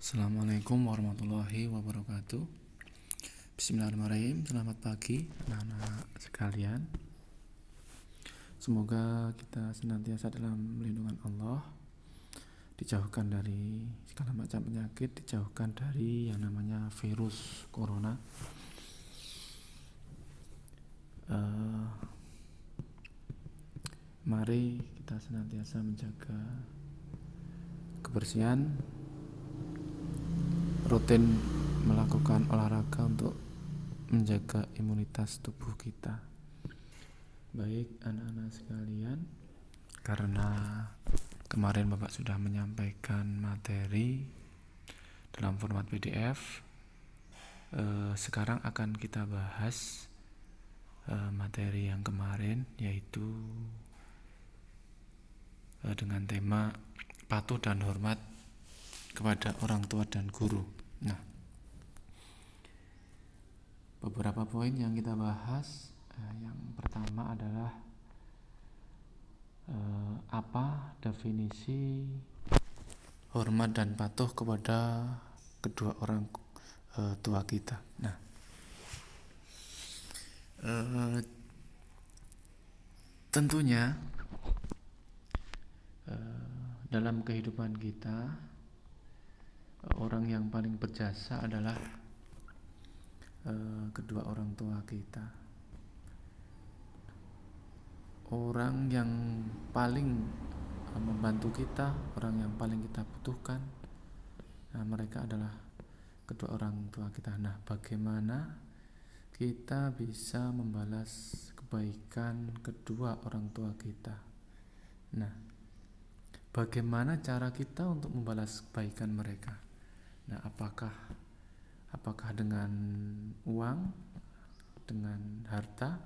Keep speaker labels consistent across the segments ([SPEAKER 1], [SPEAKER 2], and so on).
[SPEAKER 1] Assalamualaikum warahmatullahi wabarakatuh. Bismillahirrahmanirrahim. Selamat pagi anak-anak sekalian. Semoga kita senantiasa dalam lindungan Allah, dijauhkan dari segala macam penyakit, dijauhkan dari yang namanya virus corona. Mari kita senantiasa menjaga kebersihan, rutin melakukan olahraga untuk menjaga imunitas tubuh kita. Baik anak-anak sekalian, karena kemarin Bapak sudah menyampaikan materi dalam format PDF, sekarang akan kita bahas materi yang kemarin, yaitu dengan tema patuh dan hormat kepada orang tua dan guru. Nah, beberapa poin yang kita bahas, yang pertama adalah apa definisi hormat dan patuh kepada kedua orang tua kita. Nah, tentunya dalam kehidupan kita, orang yang paling berjasa adalah kedua orang tua kita. Orang yang paling membantu kita, orang yang paling kita butuhkan, mereka adalah kedua orang tua kita. Nah, bagaimana kita bisa membalas kebaikan kedua orang tua kita? Nah, bagaimana cara kita untuk membalas kebaikan mereka? Nah, apakah dengan uang, dengan harta?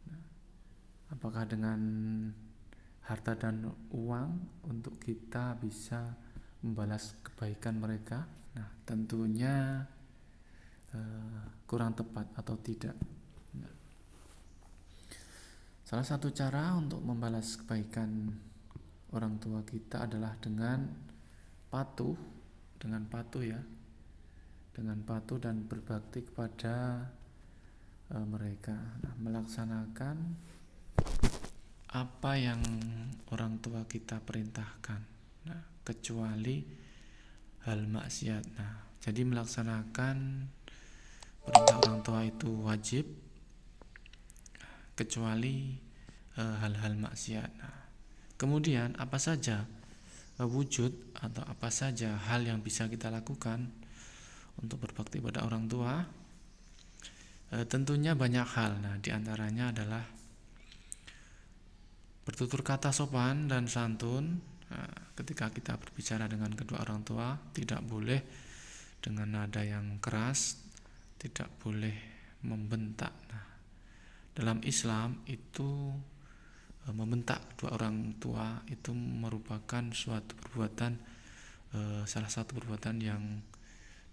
[SPEAKER 1] Nah, apakah dengan harta dan uang untuk kita bisa membalas kebaikan mereka? Nah, tentunya kurang tepat atau tidak. Nah, salah satu cara untuk membalas kebaikan orang tua kita adalah dengan patuh dan berbakti kepada mereka. Nah, melaksanakan apa yang orang tua kita perintahkan. Nah, kecuali hal maksiat. Nah, jadi melaksanakan perintah orang tua itu wajib, kecuali hal-hal maksiat. Nah, kemudian apa saja wujud atau apa saja hal yang bisa kita lakukan untuk berbakti pada orang tua? Tentunya banyak hal. Nah, diantaranya adalah bertutur kata sopan dan santun. Ketika kita berbicara dengan kedua orang tua, tidak boleh dengan nada yang keras, tidak boleh membentak. Nah, dalam Islam itu membentak kedua orang tua itu merupakan suatu perbuatan, salah satu perbuatan yang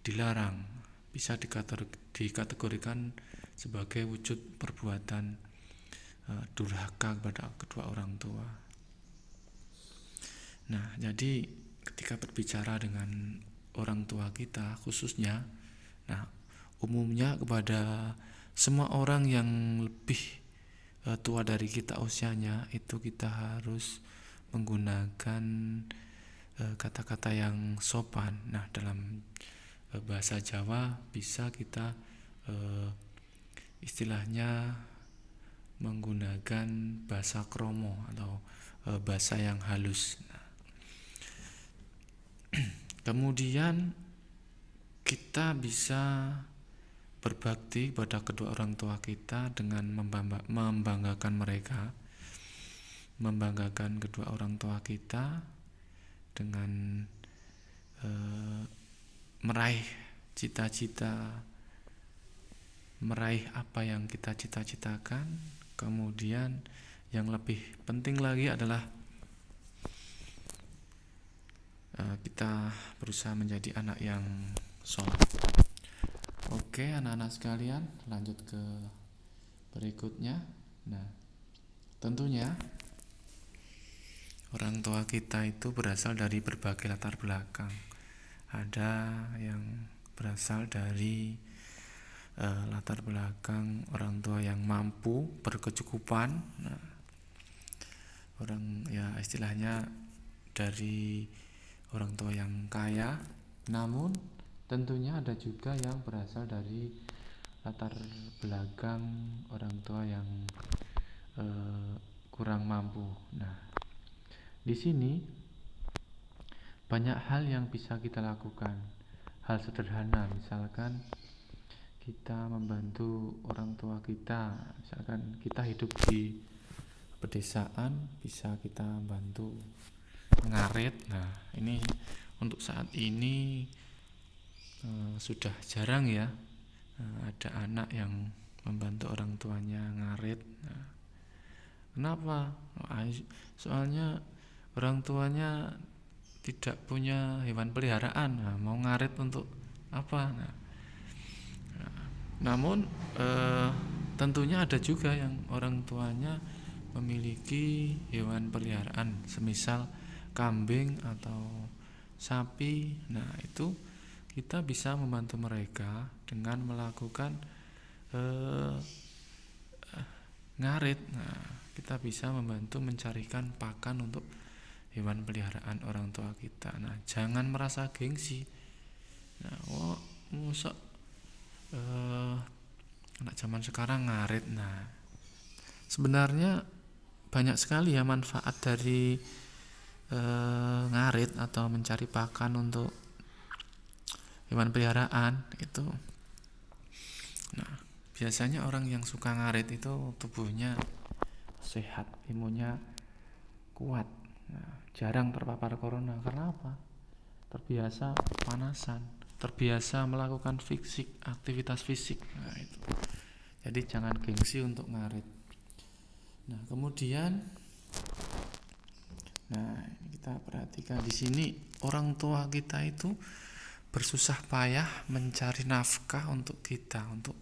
[SPEAKER 1] dilarang, bisa dikategorikan sebagai wujud perbuatan durhaka kepada kedua orang tua. Nah, jadi ketika berbicara dengan orang tua kita khususnya, nah umumnya kepada semua orang yang lebih tua dari kita usianya, itu kita harus menggunakan kata-kata yang sopan. Nah, dalam bahasa Jawa bisa kita istilahnya menggunakan bahasa kromo atau bahasa yang halus. Nah, kemudian kita bisa berbakti pada kedua orang tua kita dengan membanggakan mereka, membanggakan kedua orang tua kita dengan meraih cita-cita, meraih apa yang kita cita-citakan. Kemudian yang lebih penting lagi adalah kita berusaha menjadi anak yang soleh. Oke anak-anak sekalian, lanjut ke berikutnya. Nah, tentunya orang tua kita itu berasal dari berbagai latar belakang. ada yang berasal dari latar belakang orang tua yang mampu, berkecukupan. Nah, orang ya istilahnya dari orang tua yang kaya, namun tentunya ada juga yang berasal dari latar belakang orang tua yang kurang mampu. Nah, di sini banyak hal yang bisa kita lakukan. Hal sederhana, misalkan kita membantu orang tua kita, misalkan kita hidup di pedesaan, bisa kita bantu ngarit. Nah, ini untuk saat ini sudah jarang ya ada anak yang membantu orang tuanya ngarit. Nah, kenapa? Soalnya orang tuanya tidak punya hewan peliharaan. Nah, mau ngarit untuk apa? Nah, namun tentunya ada juga yang orang tuanya memiliki hewan peliharaan, semisal kambing atau sapi. Nah, itu kita bisa membantu mereka dengan melakukan ngarit. Nah, kita bisa membantu mencarikan pakan untuk hewan peliharaan orang tua kita. Nah, jangan merasa gengsi. Nah, musa anak zaman sekarang ngarit. Nah, sebenarnya banyak sekali ya manfaat dari ngarit atau mencari pakan untuk hewan peliharaan itu. Nah, biasanya orang yang suka ngarit itu tubuhnya sehat, imunnya kuat. Nah, jarang terpapar corona. Karena apa? Terbiasa panasan, terbiasa melakukan aktivitas fisik. Nah, itu. Jadi jangan gengsi untuk ngarit. Nah, kemudian kita perhatikan di sini orang tua kita itu bersusah payah mencari nafkah untuk kita, untuk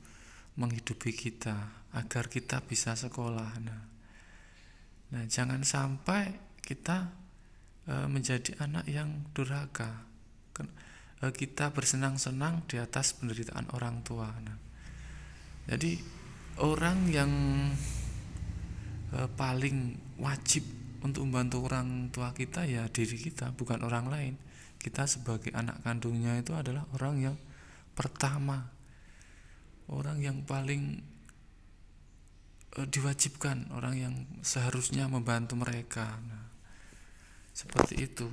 [SPEAKER 1] menghidupi kita agar kita bisa sekolah. Nah, jangan sampai kita menjadi anak yang durhaka. Kita bersenang-senang di atas penderitaan orang tua. Nah, jadi orang yang paling wajib untuk membantu orang tua kita ya diri kita, bukan orang lain. Kita sebagai anak kandungnya itu adalah orang yang pertama, orang yang paling diwajibkan, orang yang seharusnya membantu mereka. Nah, seperti itu.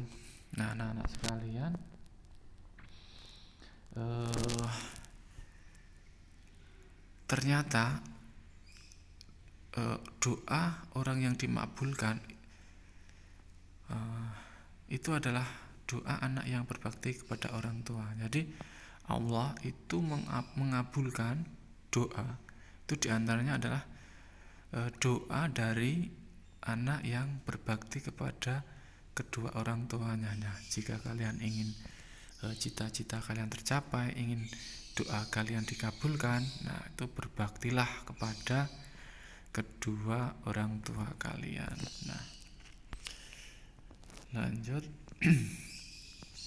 [SPEAKER 1] Nah, anak-anak sekalian, ternyata doa orang yang dimakbulkan itu adalah doa anak yang berbakti kepada orang tua. Jadi Allah itu mengabulkan doa itu diantaranya adalah doa dari anak yang berbakti kepada kedua orang tuanya. Nah, jika kalian ingin cita-cita kalian tercapai, ingin doa kalian dikabulkan, nah itu berbaktilah kepada kedua orang tua kalian. Nah, lanjut.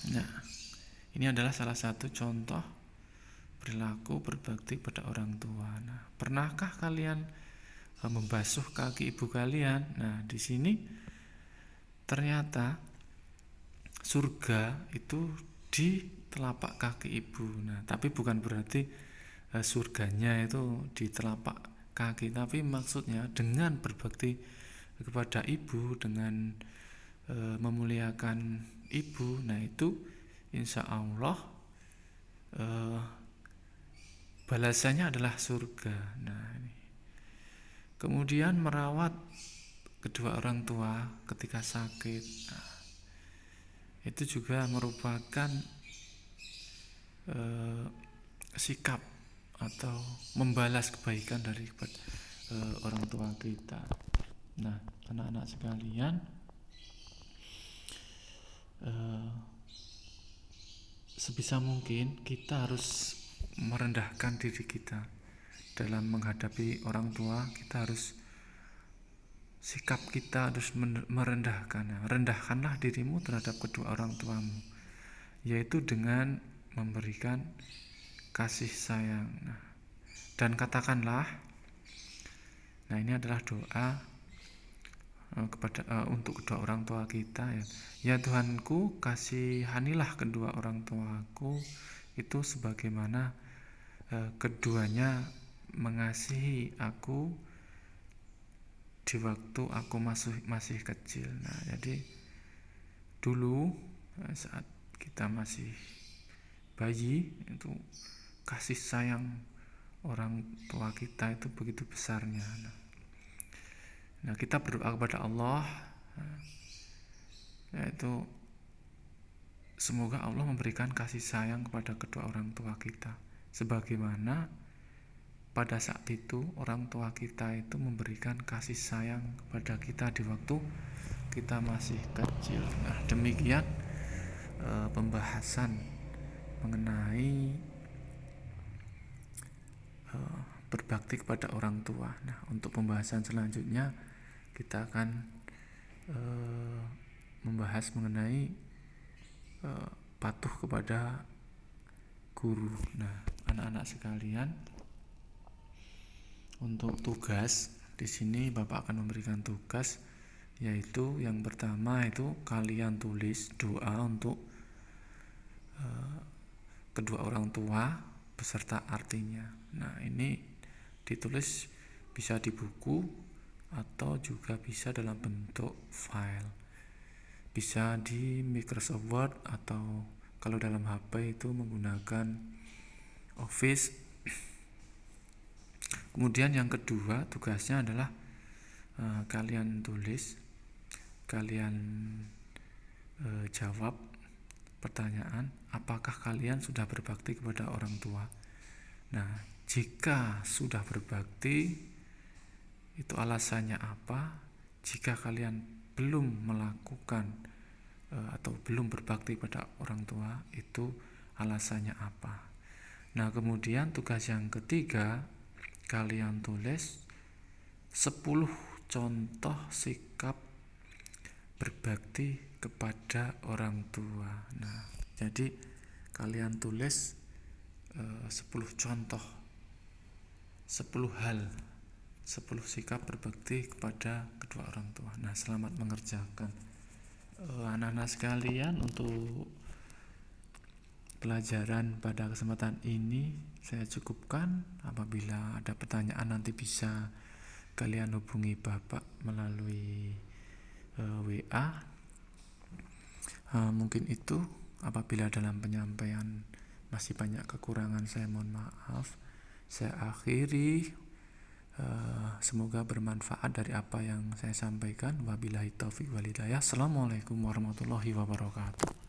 [SPEAKER 1] Nah, ini adalah salah satu contoh perilaku berbakti pada orang tua. Nah, pernahkah kalian membasuh kaki ibu kalian? Nah, di sini ternyata surga itu di telapak kaki ibu. Nah, tapi bukan berarti surganya itu di telapak kaki, tapi maksudnya dengan berbakti kepada ibu, dengan memuliakan ibu, nah itu insya Allah balasannya adalah surga. Nah, ini. Kemudian merawat kedua orang tua ketika sakit, nah, itu juga merupakan sikap atau membalas kebaikan dari orang tua kita. Nah, anak-anak sekalian, sebisa mungkin kita harus merendahkan diri kita dalam menghadapi orang tua. Kita harus, sikap kita harus merendahkan. Rendahkanlah dirimu terhadap kedua orang tuamu. yaitu dengan memberikan kasih sayang. Nah, dan katakanlah, nah ini adalah doa untuk kedua orang tua kita ya. Ya Tuhanku, kasihanilah kedua orang tuaku itu sebagaimana keduanya mengasihi aku di waktu aku masih kecil. Nah, jadi dulu saat kita masih bayi itu kasih sayang orang tua kita itu begitu besarnya. Nah, kita berdoa kepada Allah, yaitu semoga Allah memberikan kasih sayang kepada kedua orang tua kita, sebagaimana pada saat itu orang tua kita itu memberikan kasih sayang kepada kita di waktu kita masih kecil. Nah, demikian pembahasan mengenai berbakti kepada orang tua. Nah, untuk pembahasan selanjutnya kita akan membahas mengenai patuh kepada guru. Nah, anak-anak sekalian, untuk tugas di sini Bapak akan memberikan tugas, yaitu yang pertama itu kalian tulis doa untuk kedua orang tua beserta artinya. Nah, ini ditulis bisa di buku atau juga bisa dalam bentuk file, bisa di Microsoft Word, atau kalau dalam HP itu menggunakan Office. Kemudian yang kedua tugasnya adalah kalian tulis, kalian jawab pertanyaan, apakah kalian sudah berbakti kepada orang tua. Nah, jika sudah berbakti, itu alasannya apa? Jika kalian belum melakukan atau belum berbakti pada orang tua, itu alasannya apa? Nah, kemudian tugas yang ketiga, kalian tulis 10 contoh sikap berbakti kepada orang tua. Nah, jadi kalian tulis 10 contoh, 10 hal, 10 sikap berbakti kepada kedua orang tua. Nah, selamat mengerjakan. Anak-anak sekalian, untuk pelajaran pada kesempatan ini saya cukupkan. Apabila ada pertanyaan nanti bisa kalian hubungi Bapak melalui WA. Mungkin itu. Apabila dalam penyampaian masih banyak kekurangan, saya mohon maaf. Saya akhiri. Semoga bermanfaat dari apa yang saya sampaikan. Wabillahi taufiq wal hidayah. Assalamualaikum warahmatullahi wabarakatuh.